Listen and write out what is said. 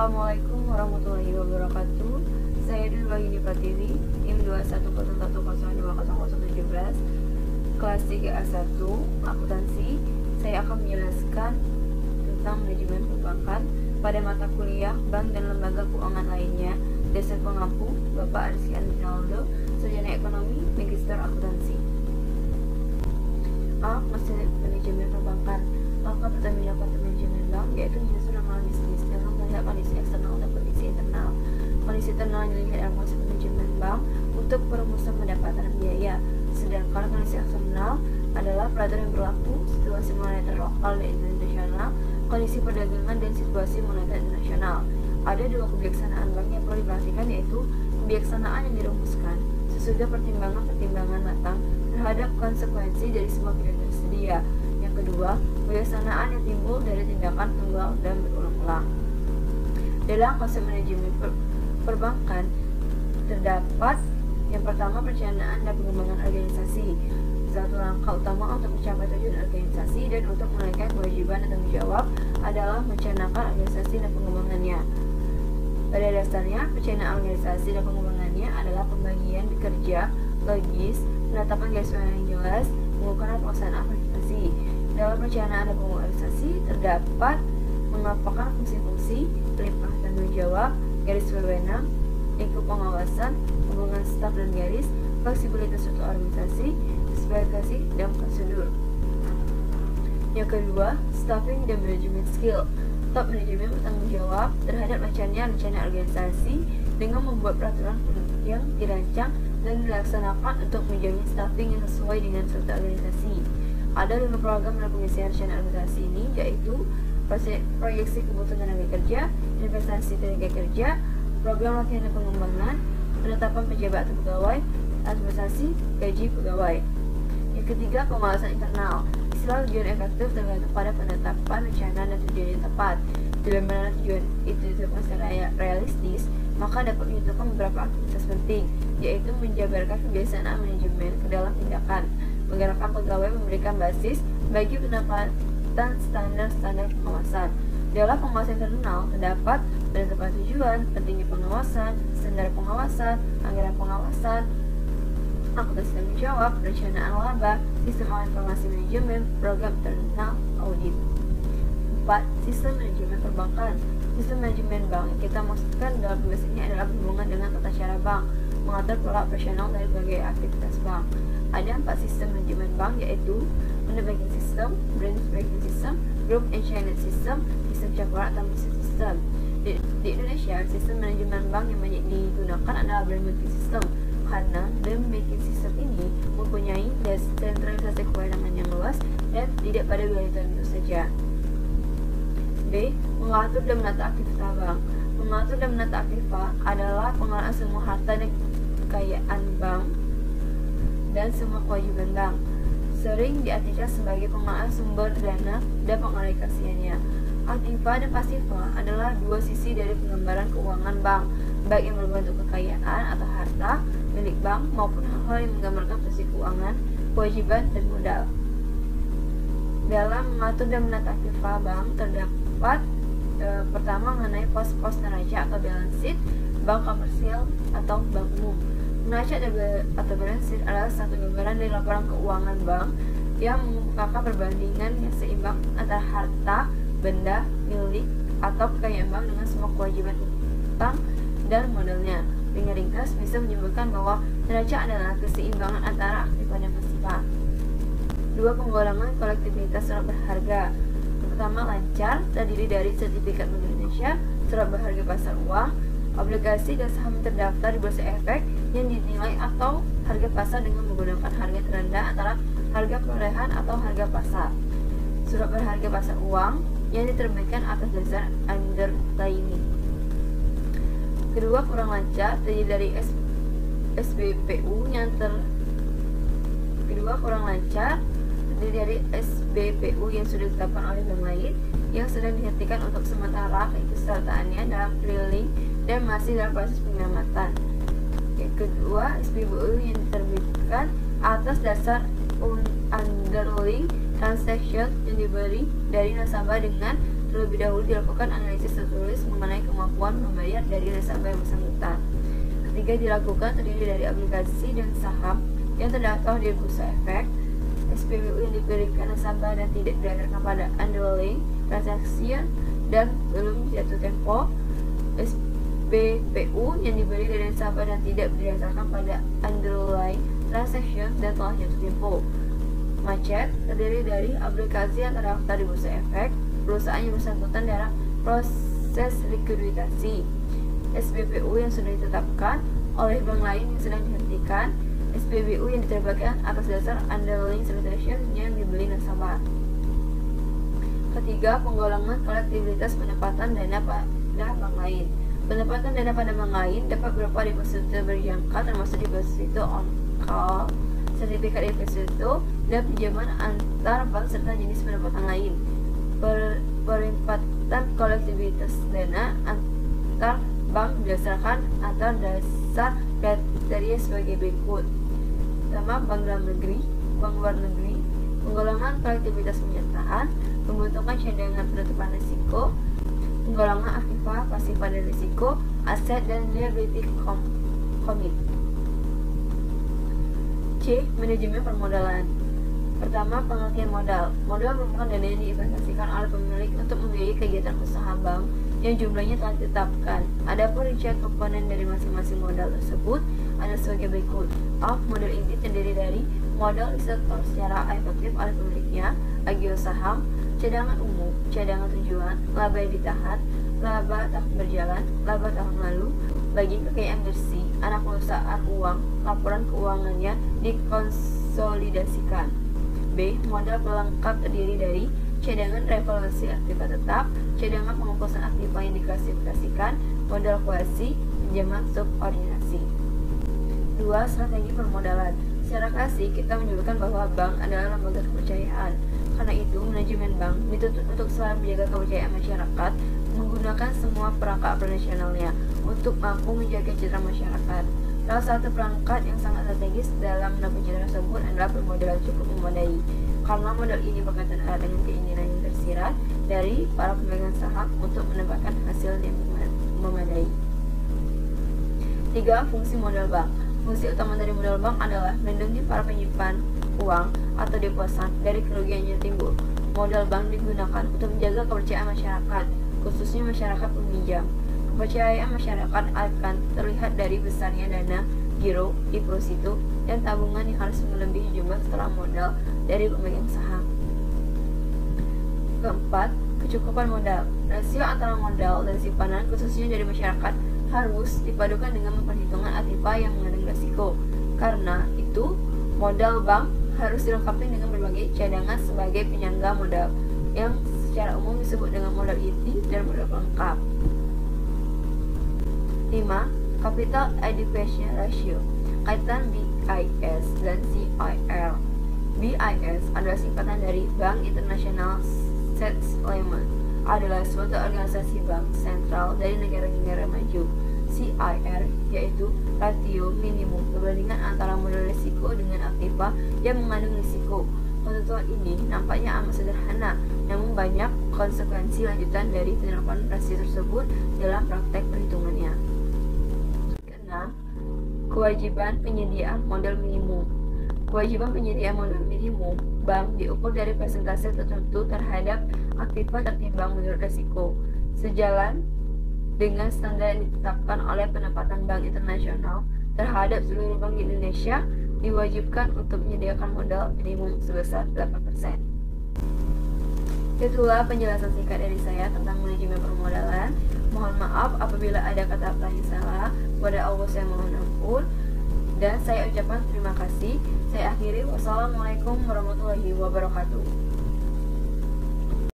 Assalamualaikum warahmatullahi wabarakatuh. Saya Dwi Wahyuni Pratiwi, NIM 21010200017, kelas 3A1, akuntansi. Saya akan menjelaskan tentang manajemen perbankan pada mata kuliah Bank dan Lembaga Keuangan lainnya. Dosen pengampu Bapak Rizky Andrinaldo, Sarjana Ekonomi, Magister Akuntansi. A. Manajemen perbankan. Langkah pertama dilakukan manajemen bank yaitu menyusun ramalan bisnis dengan melihat kondisi eksternal dan kondisi internal. Kondisi internal yang dilihat dalam konsep manajemen bank untuk perumusan pendapatan dan biaya, sedangkan kondisi eksternal adalah peraturan yang berlaku, situasi moneter lokal dan internasional, kondisi perdagangan dan situasi moneter internasional. Ada dua kebijaksanaan bank yang perlu diperhatikan, yaitu kebijaksanaan yang dirumuskan sesudah pertimbangan matang terhadap konsekuensi dari semua pilihan tersedia. Yang kedua, kebijaksanaan yang timbul dari tindakan tunggal dan berulang-ulang. Dalam konsep manajemen perbankan terdapat yang pertama, perencanaan dan pengembangan organisasi. Satu langkah utama untuk mencapai tujuan organisasi dan untuk menunaikan kewajiban dan tanggung jawab adalah merencanakan organisasi dan pengembangannya. Pada dasarnya, perencanaan organisasi dan pengembangannya adalah pembagian kerja, logis, penetapan garis yang jelas, mengukuran pelaksanaan verifikasi. Dalam perencanaan dan pengembangan organisasi terdapat mengapakan fungsi-fungsi, pelimpahan tanggung jawab, garis berwenang, lingkup pengawasan, hubungan staf dan garis, fleksibilitas suatu organisasi, spesifikasi dan prosedur. Yang kedua, staffing dan manajemen skill. Top manajemen bertanggung jawab terhadap rencana organisasi dengan membuat peraturan yang dirancang dan dilaksanakan untuk menjamin staffing yang sesuai dengan struktur organisasi. Ada 5 program dalam pengisian rencana organisasi ini, yaitu proyeksi kebutuhan tenaga kerja, investasi tenaga kerja, program latihan dan pengembangan, penetapan pejabat atau pegawai, administrasi, gaji pegawai. Yang ketiga, pengawasan internal. Istilah tujuan efektif tergantung pada penetapan rencana dan tujuan yang tepat. Bila mana tujuan itu ditetapkan secara realistis, maka dapat menentukan beberapa aktivitas penting, yaitu menjabarkan kebiasaan manajemen ke dalam tindakan, menggerakkan pegawai, memberikan basis bagi penempatan standar-standar pengawasan. Dalam pengawasan internal terdapat penetapan tujuan, pentingnya pengawasan, standar pengawasan, anggaran pengawasan, akuntansi tanggung jawab, perencanaan laba, sistem informasi manajemen, program internal audit. 4. Sistem manajemen perbankan. Sistem manajemen bank yang kita maksudkan dalam tugas ini adalah berhubungan dengan tata cara bank, mengatur pola operasional dari berbagai aktivitas bank. Ada 4 sistem manajemen bank, yaitu Money Banking System, Branch Banking System, Group and Channel System, sistem campuran atau business system. Di Indonesia, sistem manajemen bank yang banyak digunakan adalah Branch Banking System, karena Branch Banking System ini mempunyai desentralisasi kewenangan yang luas dan tidak pada wilayah tertentu saja. B. Mengatur dan menata aktivitas bank. Mengatur dan menata aktivitas adalah pengelolaan semua harta dan kekayaan bank dan semua kewajiban bank. Sering diartikan sebagai pengelolaan sumber dana dan pengalokasiannya. Aktiva dan pasiva adalah dua sisi dari penggambaran keuangan bank, baik yang berbentuk kekayaan atau harta milik bank maupun hal-hal yang menggambarkan posisi keuangan, kewajiban, dan modal. Dalam mengatur dan menata aktiva bank terdapat pertama mengenai pos-pos neraca atau balance sheet, bank komersial atau bank umum. Neraca atau balance sheet adalah satu gambaran dari laporan keuangan bank yang mengemukakan perbandingan yang seimbang antara harta, benda, milik, atau kekayaan bank dengan semua kewajiban utang dan modalnya. Dengan ringkas bisa menyebutkan bahwa neraca adalah keseimbangan antara aktiva dan pasiva. 2. Penggolongan kolektibilitas surat berharga. Pertama, lancar, terdiri dari sertifikat Bank Indonesia, surat berharga pasar uang, obligasi dan saham terdaftar di Bursa Efek yang dinilai atau harga pasar dengan menggunakan harga terendah antara harga perolehan atau harga pasar. Surat berharga pasar uang yang diterbitkan atas dasar underlying. Kedua, kurang lancar, terdiri dari SBPU yang sudah ditetapkan oleh bank lain yang sedang dihentikan untuk sementara keikutsertaannya dalam drilling dan masih dalam proses pengamatan. Yang kedua, SPBU yang diterbitkan atas dasar underlying transaction yang diberi dari nasabah dengan terlebih dahulu dilakukan analisis tertulis mengenai kemampuan kemampuan membayar dari nasabah yang bersangkutan. Ketiga, dilakukan terdiri dari obligasi dan saham yang terdaftar di bursa efek, SPBU yang diberikan nasabah dan tidak berdasarkan pada underlying transaction dan belum jatuh tempo, SPBU yang diberi dari nasabah dan tidak berdasarkan pada underlying transaction dan telah jatuh tempo. Macet terdiri dari obligasi yang terdaftar di bursa efek, perusahaan yang bersangkutan dalam proses likuidasi, SPBU yang sudah ditetapkan oleh bank lain yang sedang dihentikan, SPBU yang diterbitkan atas dasar underlying transaction yang dibeli nasabah. Ketiga, penggolongan kolektibilitas penempatan dana pada bank lain. Penempatan dana pada bank lain dapat berupa deposito berjangka termasuk deposito on call, sertifikat deposito, dan pinjaman antar bank serta jenis pendapatan lain. Penempatan kolektibilitas dana antar bank berdasarkan atau dasar kriteria sebagai berikut. Pertama, bank dalam negeri, bank luar negeri, penggolongan kolektivitas penyertaan, pembentukan cadangan penutupan risiko, penggolongan aktiva, pasifa dan risiko, aset dan liability commit. C. Manajemen permodalan. Pertama, pengertian modal. Modal merupakan dana yang diinvestasikan oleh pemilik untuk membiayai kegiatan usaha bank yang jumlahnya telah ditetapkan. Adapun rincian komponen dari masing-masing modal tersebut ada sebagai berikut. A. Modal inti terdiri dari modal disetor secara efektif oleh pemiliknya, agio saham, cadangan umum, cadangan tujuan, laba yang ditahan, laba tahun berjalan, laba tahun lalu, bagian kekayaan bersih, anak perusahaan uang, laporan keuangannya dikonsolidasikan. B. Modal pelengkap terdiri dari cadangan revaluasi aktiva tetap, cadangan pengumpulan aktiva yang diklasifikasikan, modal kuasi, pinjaman subordinasi. 2. Strategi permodalan. Secara klasik, kita menyebutkan bahwa bank adalah lembaga kepercayaan. Karena itu, manajemen bank dituntut untuk selalu menjaga kepercayaan masyarakat, menggunakan semua perangkat operasionalnya untuk mampu menjaga citra masyarakat. Salah satu perangkat yang sangat strategis dalam menampung citra tersebut adalah permodalan cukup memadai. Karena modal ini berkaitan erat dengan keinginan yang tersirat dari para pemegang saham untuk mendapatkan hasil yang memadai. 3. Fungsi modal bank. Fungsi utama dari modal bank adalah melindungi para penyimpan uang atau deposan dari kerugian yang timbul. Modal bank digunakan untuk menjaga kepercayaan masyarakat, khususnya masyarakat peminjam. Kepercayaan masyarakat akan terlihat dari besarnya dana giro, deposito, dan tabungan yang harus melebihi jumlah setelah modal dari pemegang saham. Keempat, kecukupan modal. Rasio antara modal dan simpanan khususnya dari masyarakat harus dipadukan dengan memperhitungkan aktiva yang mengandung risiko. Karena itu, modal bank harus dilengkapi dengan berbagai cadangan sebagai penyangga modal yang secara umum disebut dengan modal inti dan modal pelengkap. 5. Capital Adequacy Ratio. Kaitan BIS dan CIR. BIS adalah singkatan dari Bank International Settlement, adalah suatu organisasi bank sentral dari negara-negara maju. CIR yaitu rasio minimum perbandingan antara modal risiko dengan aktiva yang mengandung risiko. Ketentuan ini nampaknya amat sederhana, namun banyak konsekuensi lanjutan dari penerapan rasio tersebut dalam praktek perhitungannya. 6. Kewajiban penyediaan modal minimum. Kewajiban penyediaan modal minimum bank diukur dari persentase tertentu terhadap aktiva tertimbang menurut risiko. Sejalan dengan standar yang ditetapkan oleh penempatan Bank Internasional terhadap seluruh bank di Indonesia, diwajibkan untuk menyediakan modal minimum sebesar 8%. Itulah penjelasan singkat dari saya tentang manajemen permodalan. Mohon maaf apabila ada kata-kata yang salah. Kepada Allah saya mohon ampun dan saya ucapkan terima kasih. Saya akhiri. Wassalamualaikum warahmatullahi wabarakatuh.